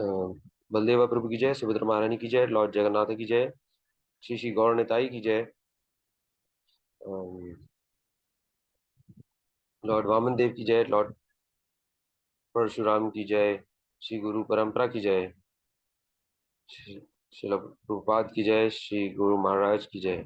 बलदेवा प्रभु की जय, सुभद्रा महारानी की जय, लॉर्ड जगन्नाथ की जय, श्री श्री गौर निताई की जय, लॉर्ड वामन देव की जय, लॉर्ड परशुराम की जय, श्री गुरु परंपरा की जय, श्रील प्रभुपाद की जय, श्री गुरु महाराज की जय.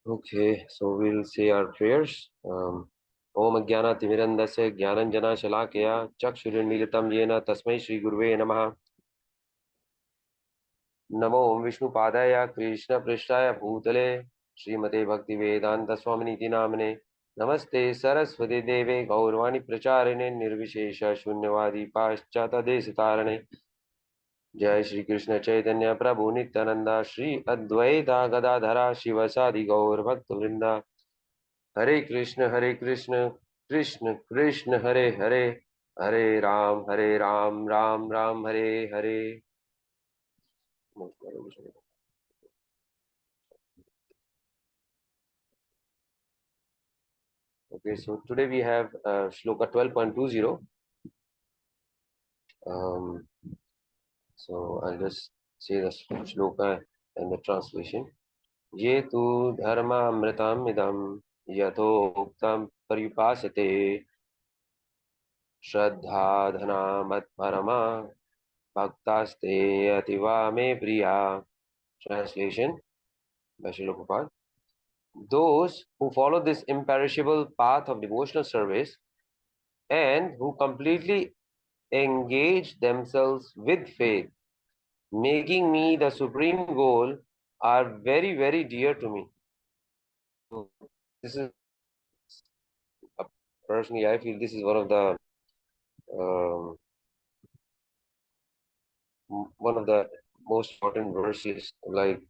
Okay, so we'll say our prayers. Om Ajnana Timirandasya Jnananjana Shalakaya Chakshurunmilitam Yena Tasmai Shri Guruve Namaha. Namo Om Vishnu Padaya Krishna Prishtaya Bhutale Srimate Bhaktivedanta Swami Niti Namane. Namaste Saraswati Deve Gaurvani Pracharine Nirvishesha Shunyavadi Paschata Desitarane. जय श्री कृष्ण चैतन्य प्रभु नित्यानंदा श्री अद्वैता गदाधरा शिवसादि गौर भक्त वृंदा. हरे कृष्ण कृष्ण कृष्ण हरे हरे, हरे Ram Ram Ram Hare Hare. Okay, so today we have Shloka 12.20. So I'll just say the Shloka and the translation. Ye tu dharma amritam idam yatoktam paripasate श्रद्धा धना मत परमा भक्तास्ते अतिवा मे प्रिया. Translation by Srila Prabhupada. Those who follow this imperishable path of devotional service and who completely engage themselves with faith, making me the supreme goal, are very, very dear to me. So this is, personally, I feel this is um, one of the most important verses. Like,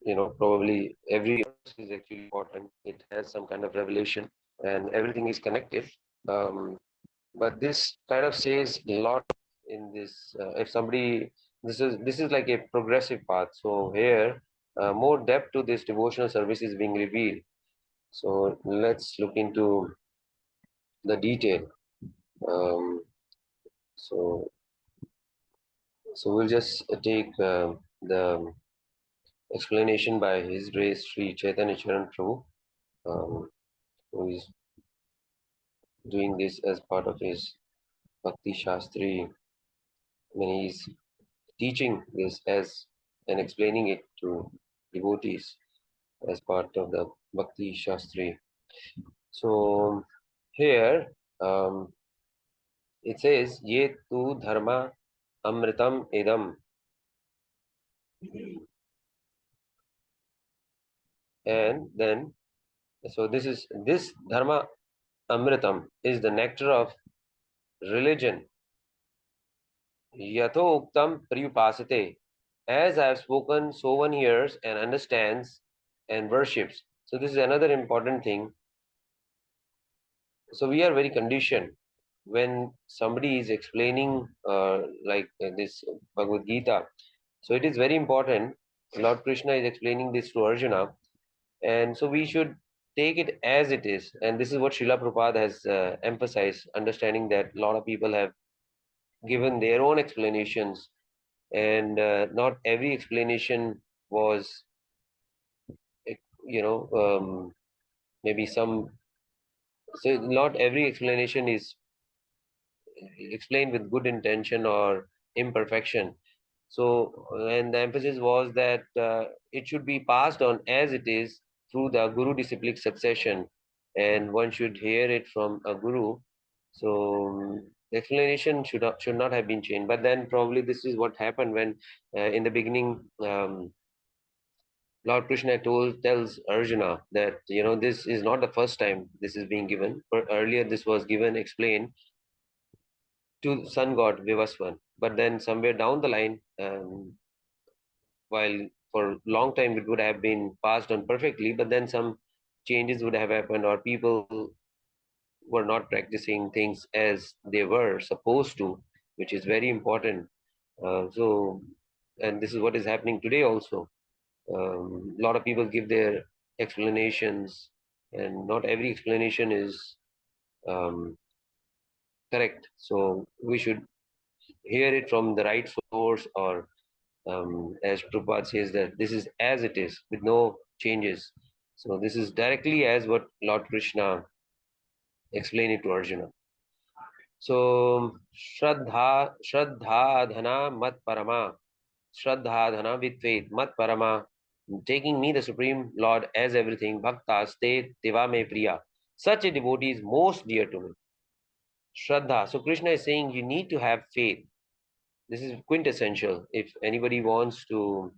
probably every verse is actually important. It has some kind of revelation, and everything is connected. But this kind of says a lot in this. If somebody, this is like a progressive path. So here, more depth to this devotional service is being revealed. So let's look into the detail. Um, so we'll just take the explanation by His Grace Sri Chaitanya Charan Prabhu, who is doing this as part of his Bhakti Shastri. When he's teaching this as and explaining it to devotees as part of the Bhakti Shastri. So here it says, Ye tu dharma amritam idam. And then, so this dharma amritam is the nectar of religion. Yato uktam priyupasate. As I have spoken, so one hears and understands and worships. So this is another important thing. So we are very conditioned when somebody is explaining this Bhagavad-gītā. So it is very important. Lord Krishna is explaining this to Arjuna, and so we should take it as it is. And this is what Srila Prabhupada has emphasized, understanding that a lot of people have given their own explanations, and not every explanation was, maybe some. So not every explanation is explained with good intention or imperfection. So, and the emphasis was that it should be passed on as it is through the guru disciplic succession, and one should hear it from a guru. So the explanation should not have been changed. But then probably this is what happened when in the beginning. Lord Krishna tells Arjuna that this is not the first time this is being given. But earlier this was given, explained to sun god Vivaswan. But then somewhere down the line, while for a long time it would have been passed on perfectly, but then some changes would have happened, or people were not practicing things as they were supposed to, which is very important. And this is what is happening today also. A lot of people give their explanations, and not every explanation is correct. So we should hear it from the right source, or as Prabhupada says, that this is as it is with no changes. So this is directly as what Lord Krishna explained it to Arjuna. So Shraddha Dhana Mat Parama, Shraddha Dhana with faith, Mat Parama, taking me, the Supreme Lord, as everything, Bhaktas Te Deva Me Priya. Such a devotee is most dear to me. Shraddha. So Krishna is saying you need to have faith. This is quintessential. If anybody wants to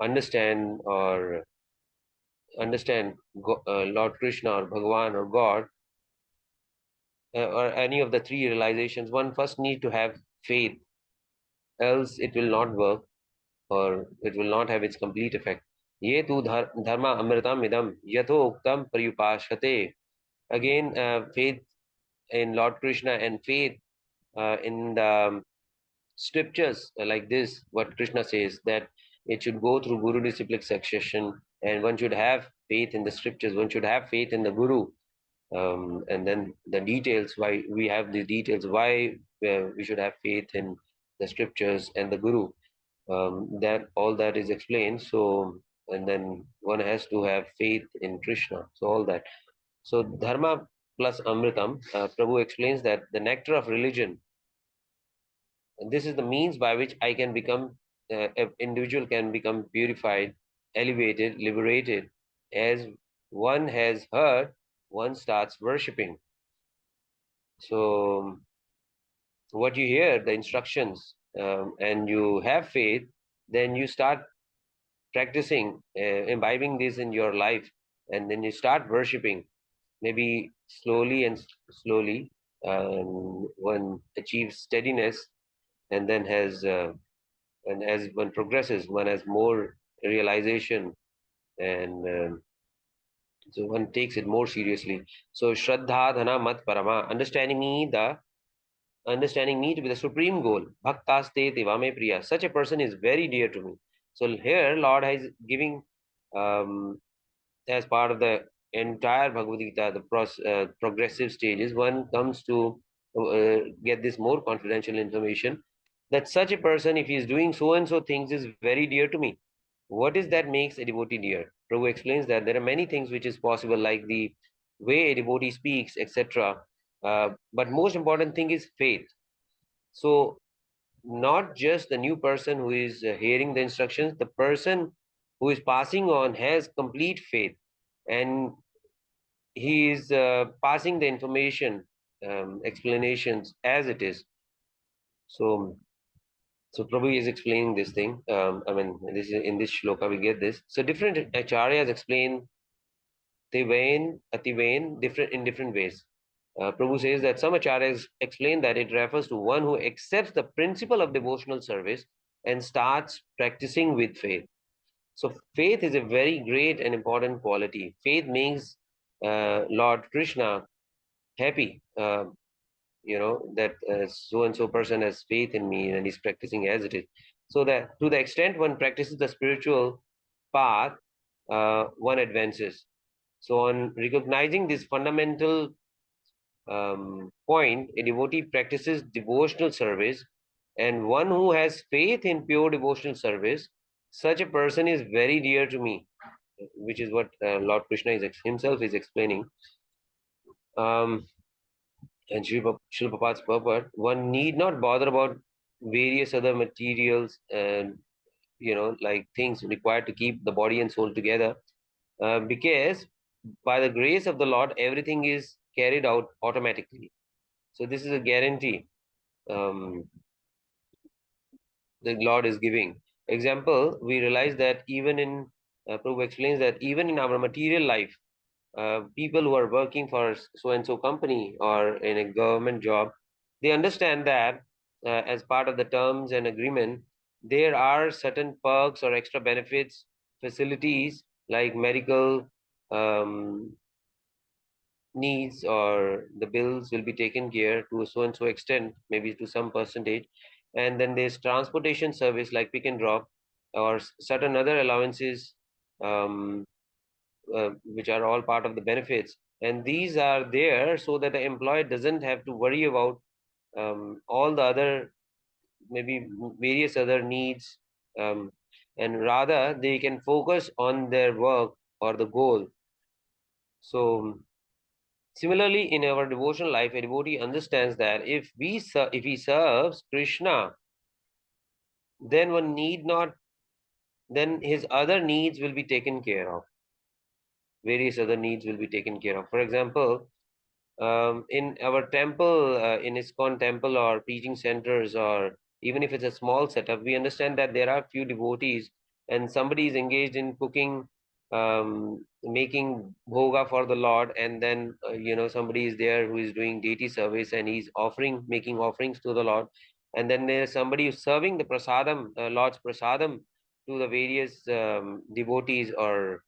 understand Lord Krishna or Bhagavan or God, or any of the three realizations, one first need to have faith, else it will not work, or it will not have its complete effect. Ye tu dharma amritam idam yatho uktam prayupashate. Again, faith in Lord Krishna and faith in the scriptures like this, what Krishna says, that it should go through Guru disciplic succession, and one should have faith in the scriptures, one should have faith in the Guru. And then the details, why we have the details, why we should have faith in the scriptures and the Guru. That all that is explained. So, and then one has to have faith in Krishna. So all that. So dharma plus amritam, Prabhu explains that the nectar of religion, and this is the means by which I can become, an individual can become purified, elevated, liberated. As one has heard, one starts worshipping. So what you hear, the instructions, and you have faith, then you start practicing, imbibing this in your life, and then you start worshipping. Maybe slowly and slowly, one achieves steadiness, and then has, and as one progresses, one has more realization, and so one takes it more seriously. So Shraddha Dhana Mat Parama, understanding me to be the supreme goal. Bhaktaste Devame Priya. Such a person is very dear to me. So here, Lord is giving, as part of the entire Bhagavad-gītā, the progressive stages, one comes to get this more confidential information, that such a person, if he is doing so and so things, is very dear to me. What is that makes a devotee dear? Prabhu explains that there are many things which is possible, like the way a devotee speaks, etc. But most important thing is faith. So not just the new person who is hearing the instructions, the person who is passing on has complete faith, and he is passing the information, explanations as it is. So, so Prabhu is explaining this thing. I mean, this is in this shloka we get this. So different acharyas explain Tevain, Ativain different in different ways. Prabhu says that some acharyas explain that it refers to one who accepts the principle of devotional service and starts practicing with faith. So faith is a very great and important quality. Faith makes Lord Krishna happy. That so and so person has faith in me and is practicing as it is. So that to the extent one practices the spiritual path, one advances. So on recognizing this fundamental point, a devotee practices devotional service, and one who has faith in pure devotional service, such a person is very dear to me, which is what Lord Krishna himself is explaining. And Srila Prabhupada's purport, one need not bother about various other materials and like things required to keep the body and soul together, because by the grace of the Lord, everything is carried out automatically. So this is a guarantee the Lord is giving. Example, we realize that even in Prabhu explains that even in our material life, people who are working for so and so company or in a government job, they understand that as part of the terms and agreement, there are certain perks or extra benefits, facilities like medical needs, or the bills will be taken care to a so and so extent, maybe to some percentage. And then there's transportation service like pick and drop, or certain other allowances, which are all part of the benefits. and these are there so that the employee doesn't have to worry about all the other, maybe various other needs, um, and rather they can focus on their work or the goal. So similarly, in our devotional life, a devotee understands that if he serves Krishna, then one need not, then his other needs will be taken care of. Various other needs will be taken care of. For example, in our temple, in ISKCON temple or preaching centers, or even if it's a small setup, we understand that there are few devotees and somebody is engaged in cooking, making bhoga for the Lord, and then somebody is there who is doing deity service and he's making offerings to the Lord, and then there's somebody who's serving the prasadam, Lord's prasadam, to the various devotees or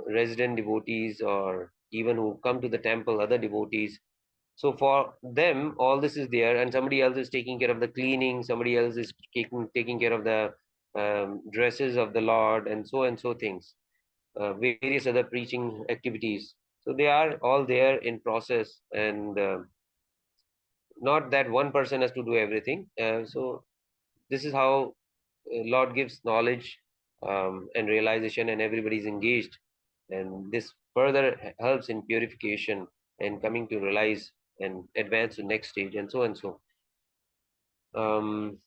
resident devotees, or even who come to the temple, other devotees. So for them, all this is there, and somebody else is taking care of the cleaning, somebody else is taking care of the dresses of the Lord, and so things, various other preaching activities. So they are all there in process, and not that one person has to do everything. So this is how Lord gives knowledge and realization, and everybody is engaged, and this further helps in purification and coming to realize and advance to next stage, and so and so. Um,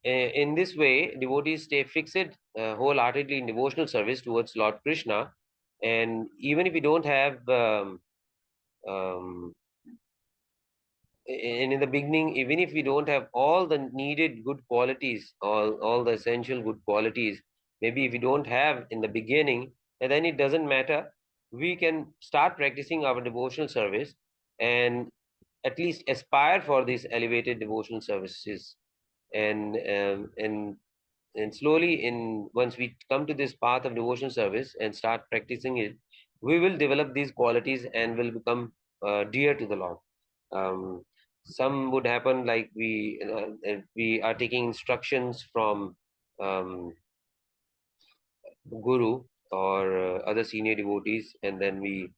in this way, devotees stay fixed wholeheartedly in devotional service towards Lord Krishna, and even if we don't have um, and in the beginning, even if we don't have all the needed good qualities, all the essential good qualities, maybe if we don't have in the beginning, and then it doesn't matter. We can start practicing our devotional service and at least aspire for these elevated devotional services. And slowly, in once we come to this path of devotional service and start practicing it, we will develop these qualities and will become dear to the Lord. um, some would happen like we are taking instructions from um, guru or other senior devotees, and then we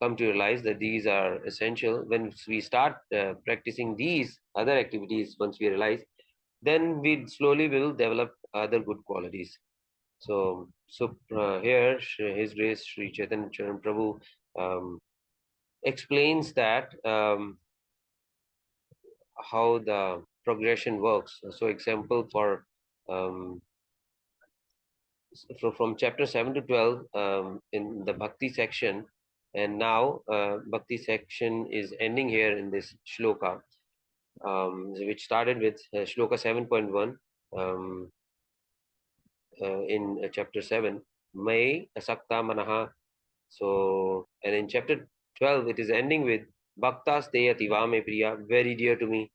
come to realize that these are essential. When we start practicing these other activities, once we realize, then we slowly will develop other good qualities. So here His Grace Sri Chaitanya Charan Prabhu um, explains that how the progression works. So example for um, from chapter 7 to 12 in the Bhakti section, and now Bhakti section is ending here in this shloka, which started with shloka 7.1 um, in chapter 7, May Asakta Manaha. So, and in chapter 12, it is ending with Bhaktas Te Ativa Me Priya, very dear to me.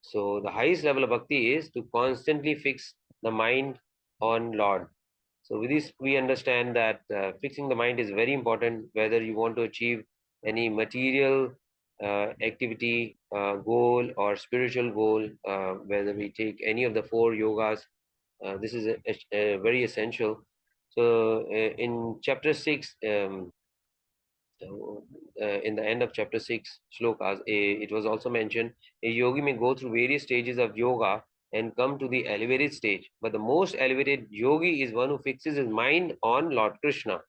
So the highest level of bhakti is to constantly fix the mind on Lord. So with this, we understand that fixing the mind is very important, whether you want to achieve any material activity, goal, or spiritual goal, whether we take any of the four yogas. This is very essential. So in chapter 6, in the end of chapter 6 shlokas, it was also mentioned a yogi may go through various stages of yoga and come to the elevated stage, but the most elevated yogi is one who fixes his mind on Lord Krishna.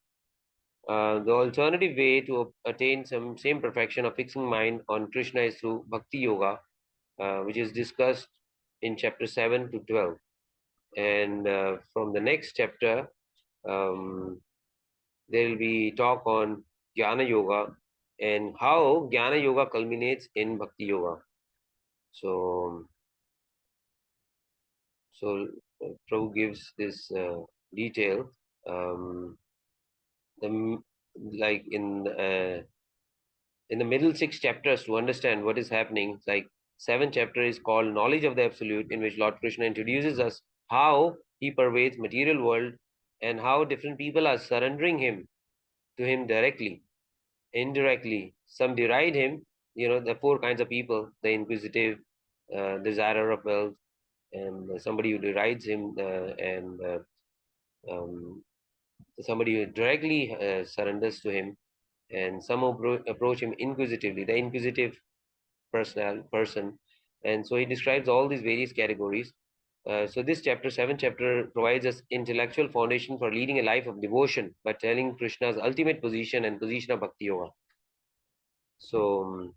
The alternative way to attain some same perfection of fixing mind on Krishna is through bhakti yoga, which is discussed in chapter 7 to 12. And from the next chapter, um, there will be talk on Jnana Yoga and how Jnana Yoga culminates in Bhakti Yoga. So, Prabhu gives this detail. Um, the, like in the middle six chapters, to understand what is happening, like seventh chapter is called Knowledge of the Absolute, in which Lord Krishna introduces us how he pervades material world and how different people are surrendering to him directly, indirectly. Some deride him. The four kinds of people: the inquisitive, desirer of wealth, and somebody who derides him, and um, somebody who directly surrenders to him, and some approach him inquisitively, the inquisitive person. And so he describes all these various categories. So this chapter, 7th chapter, provides us intellectual foundation for leading a life of devotion by telling Krishna's ultimate position and position of Bhakti Yoga. So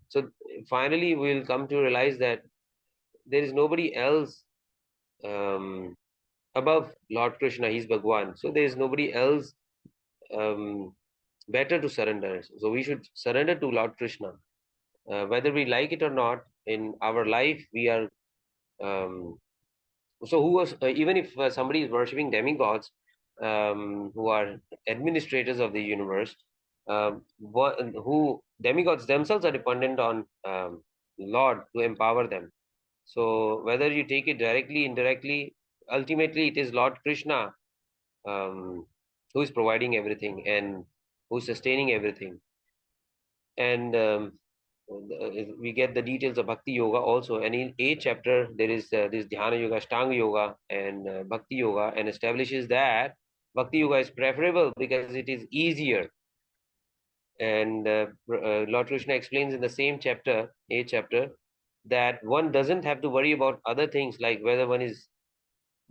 finally, we'll come to realize that there is nobody else um, above Lord Krishna. He's Bhagwan. So there is nobody else um, better to surrender. So we should surrender to Lord Krishna. Whether we like it or not, in our life, we are. So who was, even if somebody is worshipping demigods, who are administrators of the universe, who demigods themselves are dependent on Lord to empower them. So whether you take it directly, indirectly, ultimately it is Lord Krishna who is providing everything and who is sustaining everything. And we get the details of Bhakti Yoga also. And in 8th chapter, there is this Dhyana Yoga, Ashtanga Yoga, and Bhakti Yoga, and establishes that Bhakti Yoga is preferable because it is easier. And Lord Krishna explains in the same chapter, 8th chapter, that one doesn't have to worry about other things like whether one is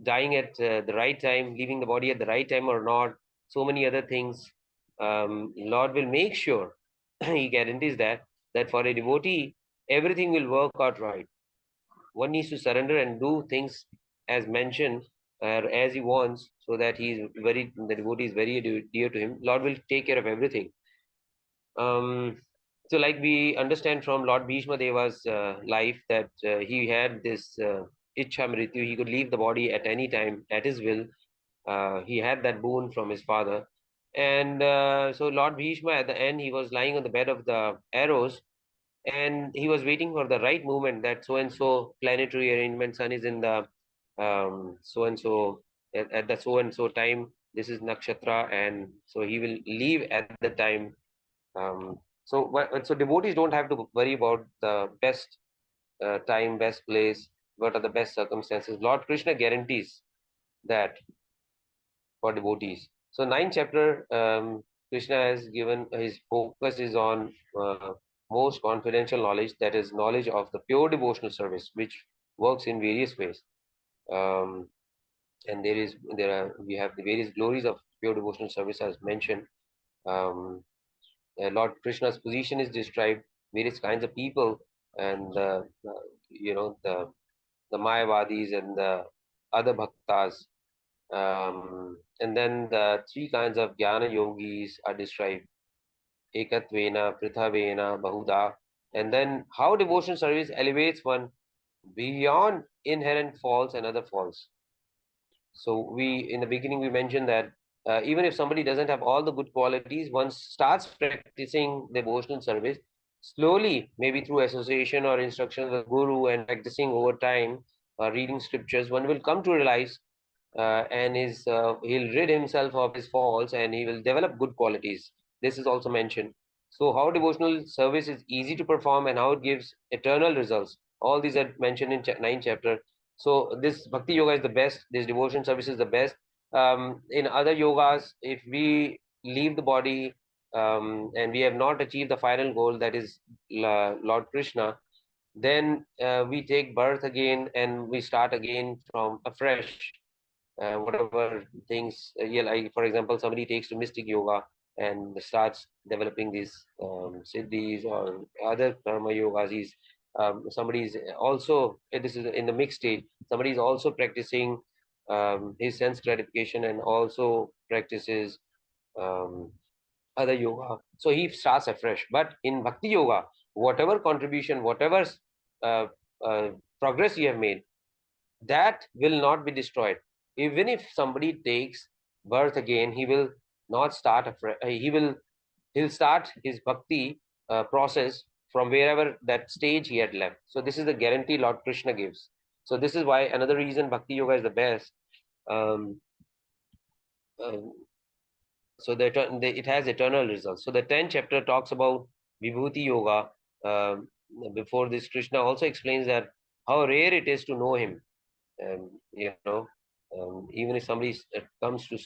dying at the right time, leaving the body at the right time or not, so many other things. Lord will make sure, he guarantees that for a devotee, everything will work out right. One needs to surrender and do things as mentioned, as he wants, so that the devotee is very dear to him. Lord will take care of everything. So like we understand from Lord Bhishma Deva's life that he had this Ichha Mrityu, he could leave the body at any time at his will. He had that boon from his father. And so Lord Bhishma, at the end, he was lying on the bed of the arrows, and he was waiting for the right moment that so and so planetary arrangement, sun is in the so and so at the so and so time. This is nakshatra, and so he will leave at the time. So devotees don't have to worry about the best time, best place, what are the best circumstances. Lord Krishna guarantees that for devotees. So 9th chapter, Krishna has given his focus is on most confidential knowledge, that is knowledge of the pure devotional service, which works in various ways. And we have the various glories of pure devotional service as mentioned. Um, Lord Krishna's position is described, various kinds of people, and the Mayavadis and the other bhaktas. And then the three kinds of jnana yogis are described: ekatvena, prithavena, bahuda. And then how devotion service elevates one beyond inherent faults and other faults. So in the beginning we mentioned that even if somebody doesn't have all the good qualities, once starts practicing devotional service, slowly, maybe through association or instruction with guru and practicing over time, reading scriptures, one will come to realize and he'll rid himself of his faults and he will develop good qualities. This is also mentioned. So how devotional service is easy to perform and how it gives eternal results. All these are mentioned in 9th chapter. So this Bhakti Yoga is the best. This devotion service is the best. In other yogas, if we leave the body and we have not achieved the final goal, that is Lord Krishna, then we take birth again and we start again from afresh. Whatever things, like for example, somebody takes to mystic yoga and starts developing these siddhis or other karma yogas. Somebody is also, this is in the mixed state, somebody is also practicing his sense gratification and also practices um, other yoga. So he starts afresh. But in Bhakti Yoga, whatever contribution, whatever uh, uh, progress you have made, that will not be destroyed. Even if somebody takes birth again, he will not start afresh. He'll start his bhakti process from wherever that stage he had left. So this is the guarantee Lord Krishna gives. So this is why another reason Bhakti Yoga is the best. Um, um, so it has eternal results. So the 10th chapter talks about Vibhuti Yoga. Um, Before this, Krishna also explains that how rare it is to know him. Um, you know, Even if somebody comes to,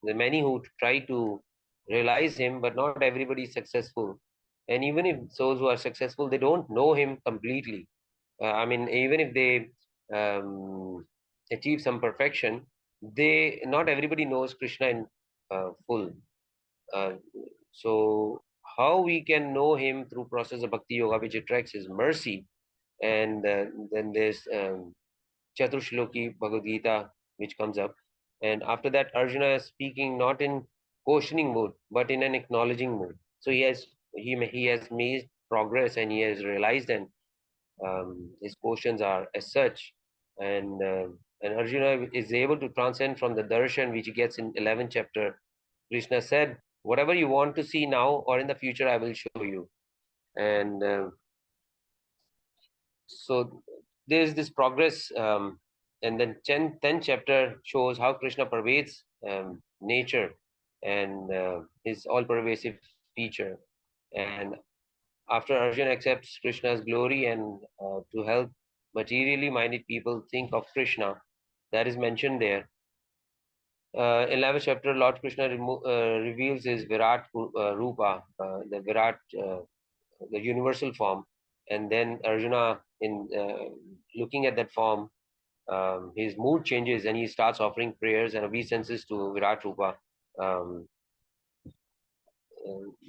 the many who try to realize him, but not everybody is successful. And even if those who are successful, they don't know him completely. I mean, even if they achieve some perfection, they not everybody knows Krishna in full. Uh, so how we can know him through process of bhakti yoga, which attracts his mercy, and then there's Chaturshloki Bhagavad-gītā, which comes up. And after that, Arjuna is speaking not in questioning mood, but in an acknowledging mood. So he has made progress, and he has realized, and his questions are as such. And Arjuna is able to transcend from the darshan which he gets in 11th chapter. Krishna said, "Whatever you want to see now or in the future, I will show you." And so there's this progress, and then 10th chapter shows how Krishna pervades nature and his all-pervasive feature. And after Arjuna accepts Krishna's glory and to help materially minded people think of Krishna, that is mentioned there. 11th chapter, Lord Krishna reveals his Virat Rupa, the Virat, the universal form. And then Arjuna, in looking at that form, his mood changes and he starts offering prayers and obeisances to Virat Rupa, um,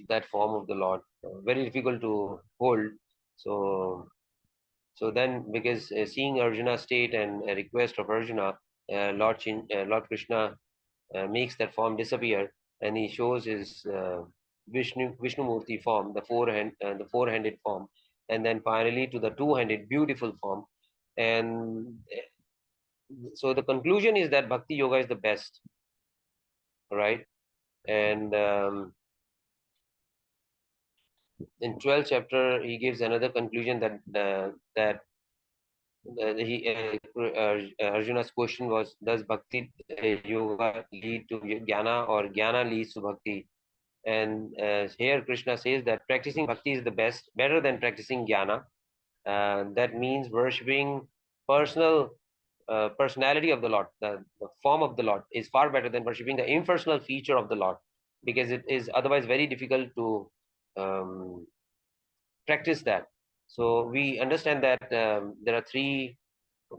that form of the Lord. Very difficult to hold. So, so then, because seeing Arjuna's state and a request of Arjuna, Lord Krishna makes that form disappear, and he shows his Vishnu Murti form, the four-handed form, and then finally to the two-handed beautiful form. And so the conclusion is that Bhakti Yoga is the best, right? And in 12th chapter, he gives another conclusion that Arjuna's question was, does Bhakti Yoga lead to Jnana or Jnana leads to Bhakti? And here Krishna says that practicing Bhakti is the best, better than practicing Jnana. That means worshipping personality of the Lord, the form of the Lord is far better than worshipping the impersonal feature of the Lord, because it is otherwise very difficult to practice that. So we understand that there are three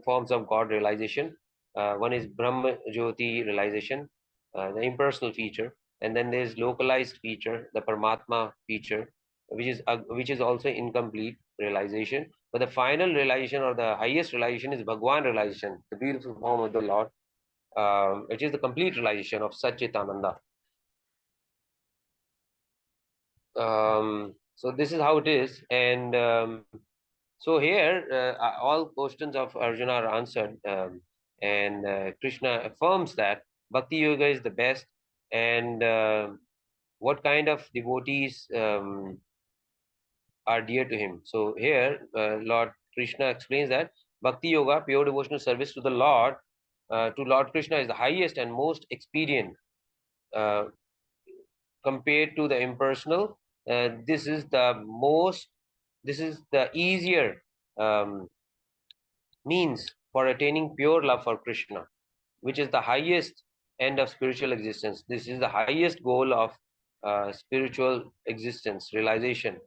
forms of God realization. One is Brahma Jyoti realization, the impersonal feature, and then there's localized feature, the Paramatma feature, which is also incomplete realization. But the final realization or the highest realization is Bhagwan realization, the beautiful form of the Lord, which is the complete realization of Satchitananda. So this is how it is, and so here all questions of Arjuna are answered, and Krishna affirms that Bhakti Yoga is the best, and what kind of devotees are dear to him. So here Lord Krishna explains that Bhakti Yoga, pure devotional service to the Lord, to Lord Krishna, is the highest and most expedient uh, compared to the impersonal. This is the easier means for attaining pure love for Krishna, which is the highest end of spiritual existence. This is the highest goal of spiritual existence, realization.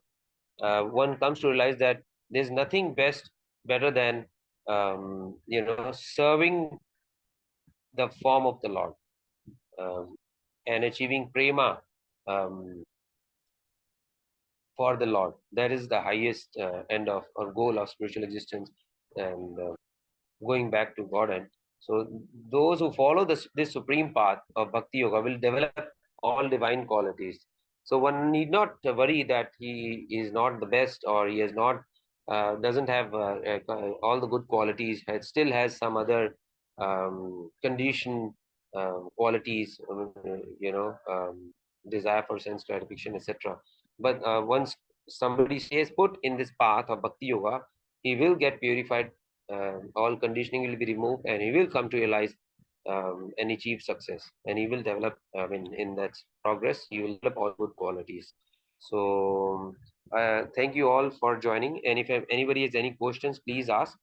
One comes to realize that there's nothing better than serving the form of the Lord, and achieving prema for the Lord. That is the highest end of or goal of spiritual existence, and going back to God. And so those who follow this supreme path of Bhakti Yoga will develop all divine qualities. So one need not worry that he is not the best, or he has not doesn't have all the good qualities. Still has some other condition qualities, desire for sense gratification, etc. But once somebody stays put in this path of Bhakti Yoga, he will get purified, all conditioning will be removed, and he will come to realize and achieve success, and he will develop, in that progress he will develop all good qualities. So thank you all for joining, and if anybody has any questions, please ask.